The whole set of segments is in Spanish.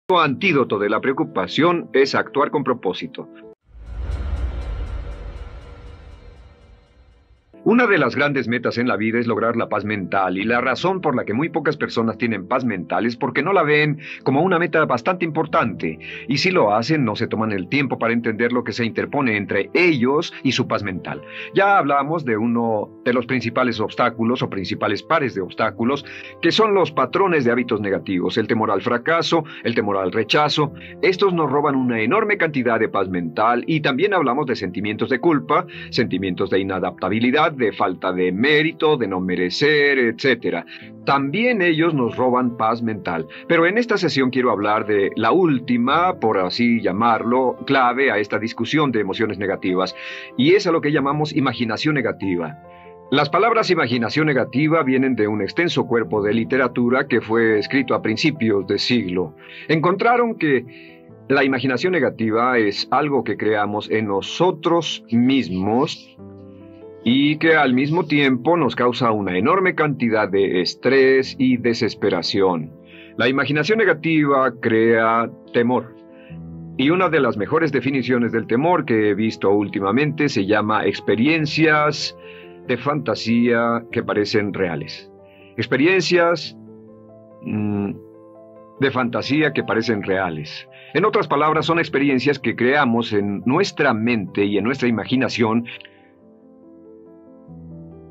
El antídoto de la preocupación es actuar con propósito. Una de las grandes metas en la vida es lograr la paz mental, y la razón por la que muy pocas personas tienen paz mental es porque no la ven como una meta bastante importante, y si lo hacen no se toman el tiempo para entender lo que se interpone entre ellos y su paz mental. Ya hablamos de uno de los principales obstáculos o principales pares de obstáculos, que son los patrones de hábitos negativos, el temor al fracaso, el temor al rechazo. Estos nos roban una enorme cantidad de paz mental, y también hablamos de sentimientos de culpa, sentimientos de inadaptabilidad, de falta de mérito, de no merecer, etc. También ellos nos roban paz mental. Pero en esta sesión quiero hablar de la última, por así llamarlo, clave a esta discusión de emociones negativas, y es a lo que llamamos imaginación negativa. Las palabras imaginación negativa vienen de un extenso cuerpo de literatura que fue escrito a principios de siglo. Encontraron que la imaginación negativa es algo que creamos en nosotros mismos y que al mismo tiempo nos causa una enorme cantidad de estrés y desesperación. La imaginación negativa crea temor. Y una de las mejores definiciones del temor que he visto últimamente se llama experiencias de fantasía que parecen reales. Experiencias de fantasía que parecen reales. En otras palabras, son experiencias que creamos en nuestra mente y en nuestra imaginación,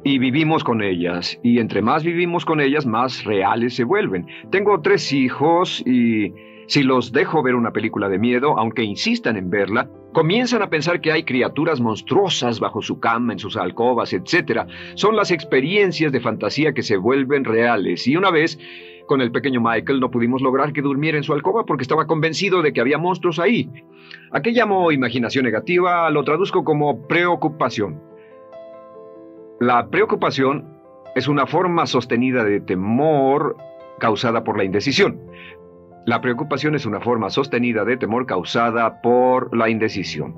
y vivimos con ellas, y entre más vivimos con ellas, más reales se vuelven. Tengo 3 hijos y si los dejo ver una película de miedo, aunque insistan en verla, comienzan a pensar que hay criaturas monstruosas bajo su cama, en sus alcobas, etc. Son las experiencias de fantasía que se vuelven reales. Y una vez, con el pequeño Michael, no pudimos lograr que durmiera en su alcoba porque estaba convencido de que había monstruos ahí. ¿A qué llamo imaginación negativa? Lo traduzco como preocupación. La preocupación es una forma sostenida de temor causada por la indecisión. La preocupación es una forma sostenida de temor causada por la indecisión.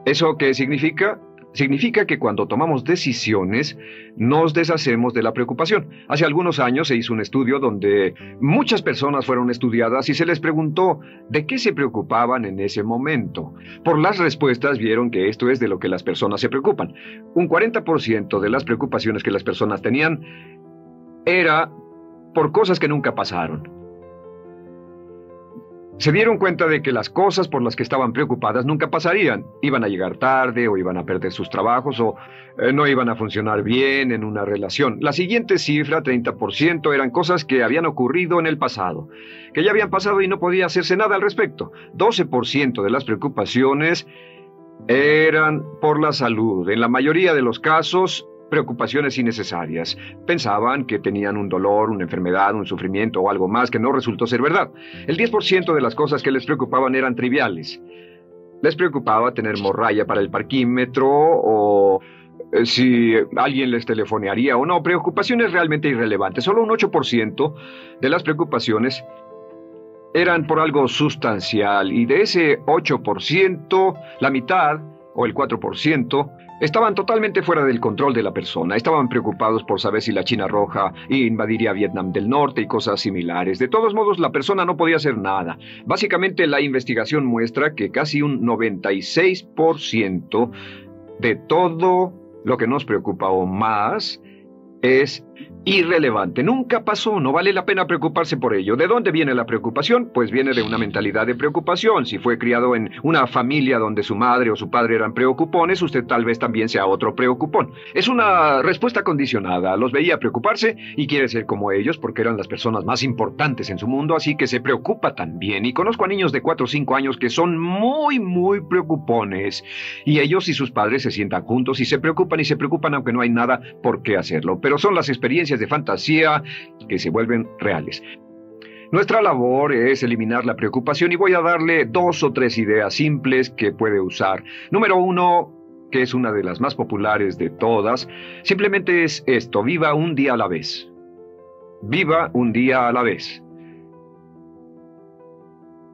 ¿Eso qué significa? Significa que cuando tomamos decisiones, nos deshacemos de la preocupación. Hace algunos años se hizo un estudio donde muchas personas fueron estudiadas y se les preguntó de qué se preocupaban en ese momento. Por las respuestas vieron que esto es de lo que las personas se preocupan. Un 40% de las preocupaciones que las personas tenían era por cosas que nunca pasaron. Se dieron cuenta de que las cosas por las que estaban preocupadas nunca pasarían. Iban a llegar tarde, o iban a perder sus trabajos, o no iban a funcionar bien en una relación. La siguiente cifra, 30%, eran cosas que habían ocurrido en el pasado, que ya habían pasado y no podía hacerse nada al respecto. 12% de las preocupaciones eran por la salud. En la mayoría de los casos, preocupaciones innecesarias. Pensaban que tenían un dolor, una enfermedad, un sufrimiento o algo más que no resultó ser verdad. El 10% de las cosas que les preocupaban eran triviales. Les preocupaba tener morralla para el parquímetro, o si alguien les telefonearía o no. Preocupaciones realmente irrelevantes. Solo un 8% de las preocupaciones eran por algo sustancial, y de ese 8%, la mitad, o el 4%, estaban totalmente fuera del control de la persona. Estaban preocupados por saber si la China Roja invadiría Vietnam del Norte y cosas similares. De todos modos, la persona no podía hacer nada. Básicamente, la investigación muestra que casi un 96% de todo lo que nos preocupa o más es irrelevante. Nunca pasó, no vale la pena preocuparse por ello. ¿De dónde viene la preocupación? Pues viene de una mentalidad de preocupación. Si fue criado en una familia donde su madre o su padre eran preocupones, usted tal vez también sea otro preocupón. Es una respuesta condicionada. Los veía preocuparse y quiere ser como ellos porque eran las personas más importantes en su mundo, así que se preocupa también. Y conozco a niños de 4 o 5 años que son muy preocupones. Y ellos y sus padres se sientan juntos y se preocupan aunque no hay nada por qué hacerlo. Pero son las experiencias de fantasía que se vuelven reales. Nuestra labor es eliminar la preocupación, y voy a darle 2 o 3 ideas simples que puede usar. Número 1, que es una de las más populares de todas, simplemente es esto: viva un día a la vez. Viva un día a la vez.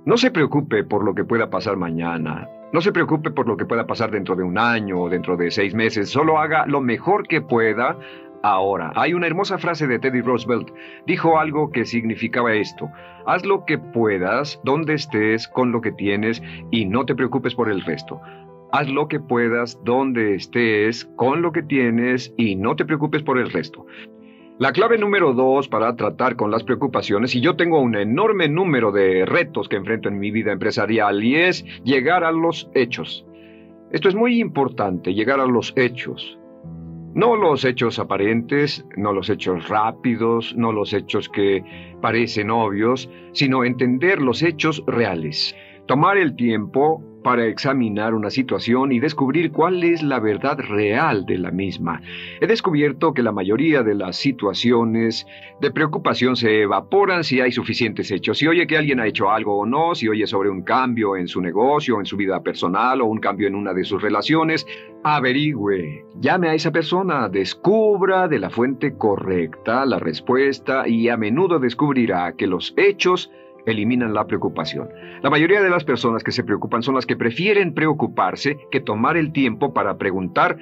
No se preocupe por lo que pueda pasar mañana. No se preocupe por lo que pueda pasar dentro de un año o dentro de 6 meses. Solo haga lo mejor que pueda ahora. Hay una hermosa frase de Teddy Roosevelt. Dijo algo que significaba esto: haz lo que puedas, donde estés, con lo que tienes, y no te preocupes por el resto. Haz lo que puedas, donde estés, con lo que tienes, y no te preocupes por el resto. La clave número 2 para tratar con las preocupaciones, y yo tengo un enorme número de retos que enfrento en mi vida empresarial, y es llegar a los hechos. Esto es muy importante, llegar a los hechos. No los hechos aparentes, no los hechos rápidos, no los hechos que parecen obvios, sino entender los hechos reales. Tomar el tiempo para examinar una situación y descubrir cuál es la verdad real de la misma. He descubierto que la mayoría de las situaciones de preocupación se evaporan si hay suficientes hechos. Si oye que alguien ha hecho algo o no, si oye sobre un cambio en su negocio, en su vida personal o un cambio en una de sus relaciones, averigüe, llame a esa persona, descubra de la fuente correcta la respuesta y a menudo descubrirá que los hechos eliminan la preocupación. La mayoría de las personas que se preocupan son las que prefieren preocuparse que tomar el tiempo para preguntar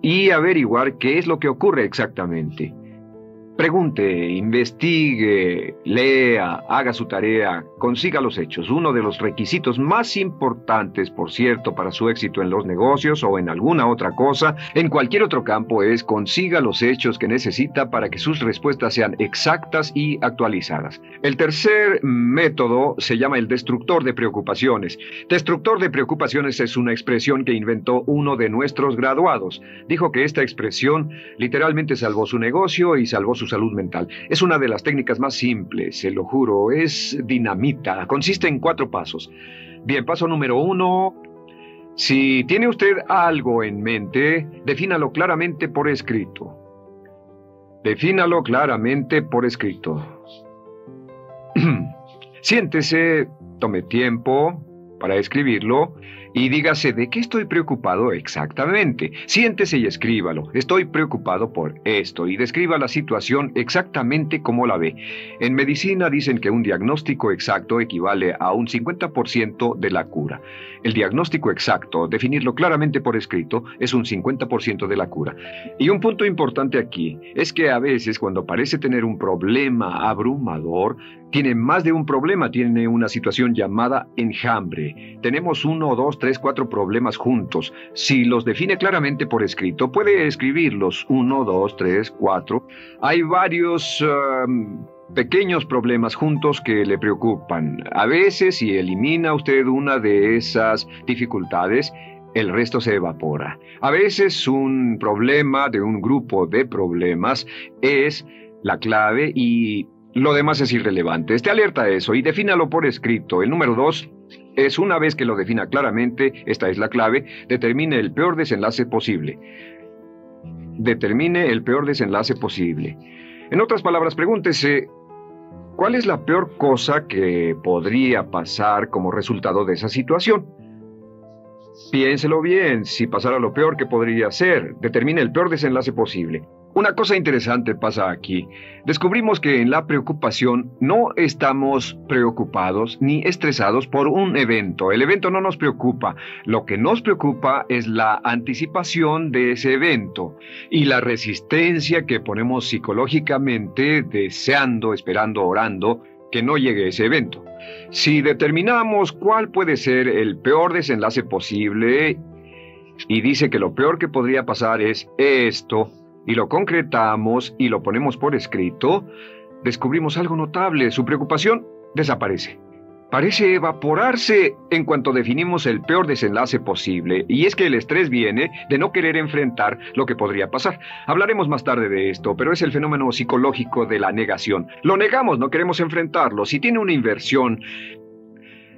y averiguar qué es lo que ocurre exactamente. Pregunte, investigue, lea, haga su tarea, consiga los hechos. Uno de los requisitos más importantes, por cierto, para su éxito en los negocios o en alguna otra cosa, en cualquier otro campo, es consiga los hechos que necesita para que sus respuestas sean exactas y actualizadas. El tercer método se llama el destructor de preocupaciones. Destructor de preocupaciones es una expresión que inventó uno de nuestros graduados. Dijo que esta expresión literalmente salvó su negocio y salvó su salud mental. Es una de las técnicas más simples, se lo juro, es dinamita. Consiste en 4 pasos. Bien, paso número 1. Si tiene usted algo en mente, defínalo claramente por escrito. Defínalo claramente por escrito. Siéntese, tome tiempo para escribirlo y dígase de qué estoy preocupado exactamente. Siéntese y escríbalo. Estoy preocupado por esto y describa la situación exactamente como la ve. En medicina dicen que un diagnóstico exacto equivale a un 50% de la cura. El diagnóstico exacto, definirlo claramente por escrito, es un 50% de la cura. Y un punto importante aquí es que a veces cuando parece tener un problema abrumador, tiene más de un problema, tiene una situación llamada enjambre. Tenemos 1, 2, 3, 4 problemas juntos. Si los define claramente por escrito, puede escribirlos 1, 2, 3, 4. Hay varios pequeños problemas juntos que le preocupan. A veces, si elimina usted una de esas dificultades, el resto se evapora. A veces un problema de un grupo de problemas es la clave y lo demás es irrelevante. Esté alerta a eso y defínalo por escrito. El número 2 es, una vez que lo defina claramente, esta es la clave, determine el peor desenlace posible. Determine el peor desenlace posible. En otras palabras, pregúntese, ¿cuál es la peor cosa que podría pasar como resultado de esa situación? Piénselo bien, si pasara lo peor que podría ser, determine el peor desenlace posible. Una cosa interesante pasa aquí. Descubrimos que en la preocupación no estamos preocupados ni estresados por un evento. El evento no nos preocupa. Lo que nos preocupa es la anticipación de ese evento y la resistencia que ponemos psicológicamente deseando, esperando, orando que no llegue ese evento. Si determinamos cuál puede ser el peor desenlace posible y dice que lo peor que podría pasar es esto, y lo concretamos y lo ponemos por escrito, descubrimos algo notable. Su preocupación desaparece. Parece evaporarse en cuanto definimos el peor desenlace posible, y es que el estrés viene de no querer enfrentar lo que podría pasar. Hablaremos más tarde de esto, pero es el fenómeno psicológico de la negación. Lo negamos, no queremos enfrentarlo. Si tiene una inversión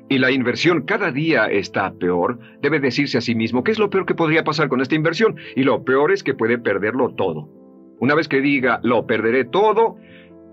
y la inversión cada día está peor, debe decirse a sí mismo qué es lo peor que podría pasar con esta inversión, y lo peor es que puede perderlo todo. Una vez que diga, lo perderé todo,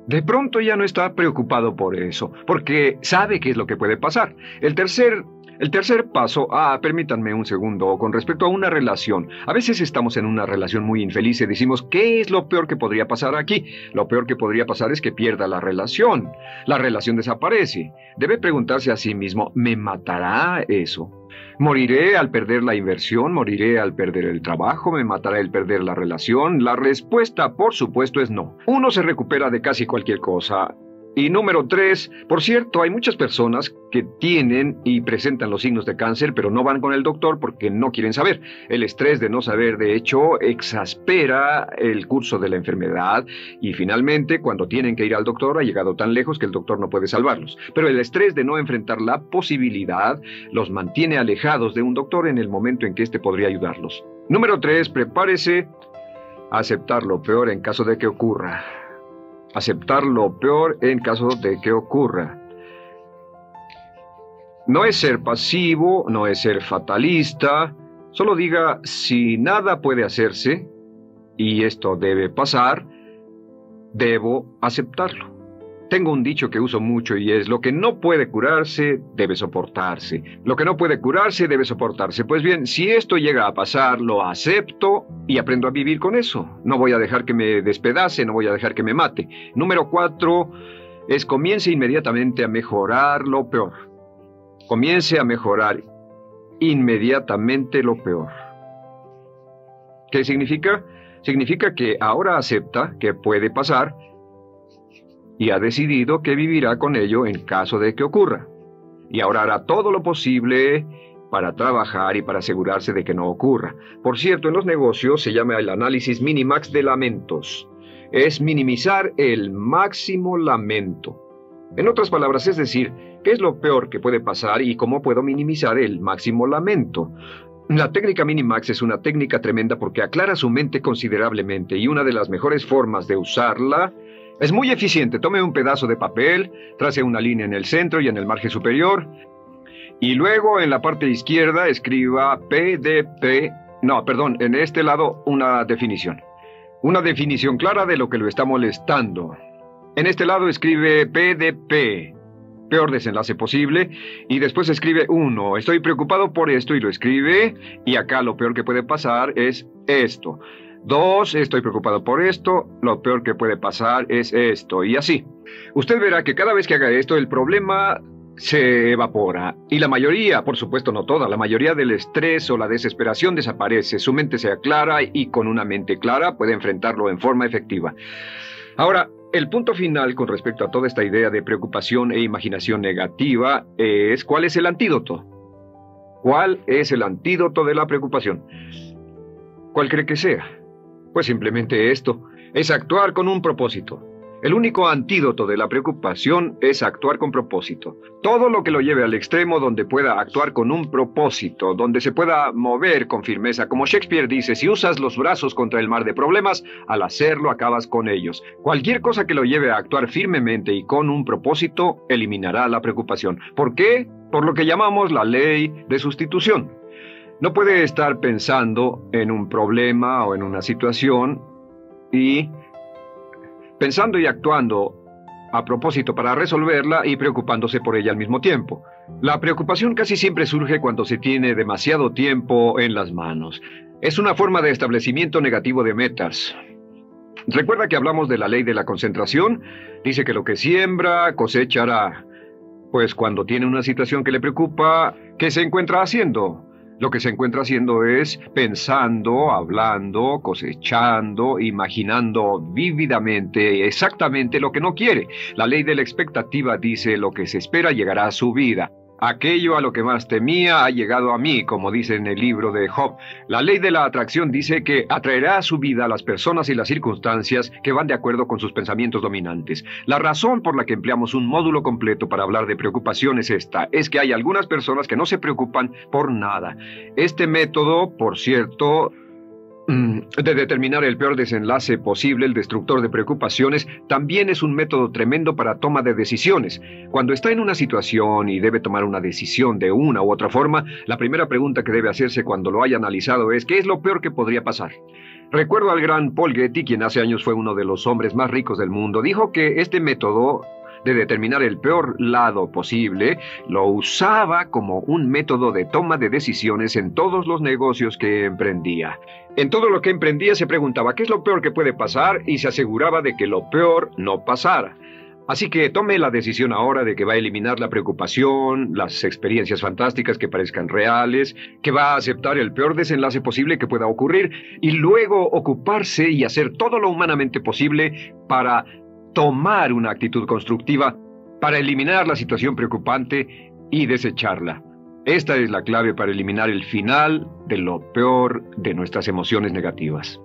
de pronto ya no está preocupado por eso, porque sabe qué es lo que puede pasar. El tercer El tercer paso, permítanme un segundo, con respecto a una relación. A veces estamos en una relación muy infeliz y decimos, ¿qué es lo peor que podría pasar aquí? Lo peor que podría pasar es que pierda la relación. La relación desaparece. Debe preguntarse a sí mismo, ¿me matará eso? ¿Moriré al perder la inversión? ¿Moriré al perder el trabajo? ¿Me matará el perder la relación? La respuesta, por supuesto, es no. Uno se recupera de casi cualquier cosa. Y número 3, por cierto, hay muchas personas que tienen y presentan los signos de cáncer, pero no van con el doctor porque no quieren saber. El estrés de no saber, de hecho, exaspera el curso de la enfermedad y finalmente, cuando tienen que ir al doctor, ha llegado tan lejos que el doctor no puede salvarlos. Pero el estrés de no enfrentar la posibilidad los mantiene alejados de un doctor en el momento en que éste podría ayudarlos. Número 3, prepárese a aceptar lo peor en caso de que ocurra. Aceptar lo peor en caso de que ocurra. No es ser pasivo, no es ser fatalista. Solo diga, si nada puede hacerse, y esto debe pasar, debo aceptarlo. Tengo un dicho que uso mucho y es, lo que no puede curarse, debe soportarse. Lo que no puede curarse, debe soportarse. Pues bien, si esto llega a pasar, lo acepto y aprendo a vivir con eso. No voy a dejar que me despedace, no voy a dejar que me mate. Número 4 es comience inmediatamente a mejorar lo peor. Comience a mejorar inmediatamente lo peor. ¿Qué significa? Significa que ahora acepta que puede pasar y ha decidido que vivirá con ello en caso de que ocurra. Y ahora hará todo lo posible para trabajar y para asegurarse de que no ocurra. Por cierto, en los negocios se llama el análisis minimax de lamentos. Es minimizar el máximo lamento. En otras palabras, es decir, ¿qué es lo peor que puede pasar y cómo puedo minimizar el máximo lamento? La técnica Minimax es una técnica tremenda porque aclara su mente considerablemente y una de las mejores formas de usarla es muy eficiente. Tome un pedazo de papel, trace una línea en el centro y en el margen superior, y luego en la parte izquierda escriba en este lado una definición. Una definición clara de lo que lo está molestando. En este lado escribe PDP, peor desenlace posible, y después escribe 1, estoy preocupado por esto, y lo escribe, y acá lo peor que puede pasar es esto. 2, estoy preocupado por esto, lo peor que puede pasar es esto, y así. Usted verá que cada vez que haga esto, el problema se evapora, y la mayoría, por supuesto no toda, la mayoría del estrés o la desesperación desaparece, su mente se aclara y con una mente clara puede enfrentarlo en forma efectiva. Ahora, el punto final con respecto a toda esta idea de preocupación e imaginación negativa es ¿cuál es el antídoto? ¿Cuál es el antídoto de la preocupación? ¿Cuál cree que sea? Pues simplemente esto, es actuar con un propósito. El único antídoto de la preocupación es actuar con propósito. Todo lo que lo lleve al extremo donde pueda actuar con un propósito, donde se pueda mover con firmeza. Como Shakespeare dice, si usas los brazos contra el mar de problemas, al hacerlo acabas con ellos. Cualquier cosa que lo lleve a actuar firmemente y con un propósito, eliminará la preocupación. ¿Por qué? Por lo que llamamos la ley de sustitución. No puede estar pensando en un problema o en una situación y pensando y actuando a propósito para resolverla y preocupándose por ella al mismo tiempo. La preocupación casi siempre surge cuando se tiene demasiado tiempo en las manos. Es una forma de establecimiento negativo de metas. ¿Recuerda que hablamos de la ley de la concentración? Dice que lo que siembra, cosechará. Pues cuando tiene una situación que le preocupa, ¿qué se encuentra haciendo? Lo que se encuentra haciendo es pensando, hablando, cosechando, imaginando vívidamente exactamente lo que no quiere. La ley de la expectativa dice lo que se espera llegará a su vida. Aquello a lo que más temía ha llegado a mí, como dice en el libro de Job. La ley de la atracción dice que atraerá a su vida a las personas y las circunstancias que van de acuerdo con sus pensamientos dominantes. La razón por la que empleamos un módulo completo para hablar de preocupación es esta, es que hay algunas personas que no se preocupan por nada. Este método, por cierto, de determinar el peor desenlace posible, el destructor de preocupaciones, también es un método tremendo para toma de decisiones. Cuando está en una situación y debe tomar una decisión de una u otra forma, la primera pregunta que debe hacerse cuando lo haya analizado es ¿qué es lo peor que podría pasar? Recuerdo al gran Paul Getty, quien hace años fue uno de los hombres más ricos del mundo, dijo que este método de determinar el peor lado posible, lo usaba como un método de toma de decisiones en todos los negocios que emprendía. En todo lo que emprendía se preguntaba qué es lo peor que puede pasar y se aseguraba de que lo peor no pasara. Así que tome la decisión ahora de que va a eliminar la preocupación, las experiencias fantásticas que parezcan reales, que va a aceptar el peor desenlace posible que pueda ocurrir y luego ocuparse y hacer todo lo humanamente posible para tomar una actitud constructiva, para eliminar la situación preocupante y desecharla. Esta es la clave para eliminar el final de lo peor de nuestras emociones negativas.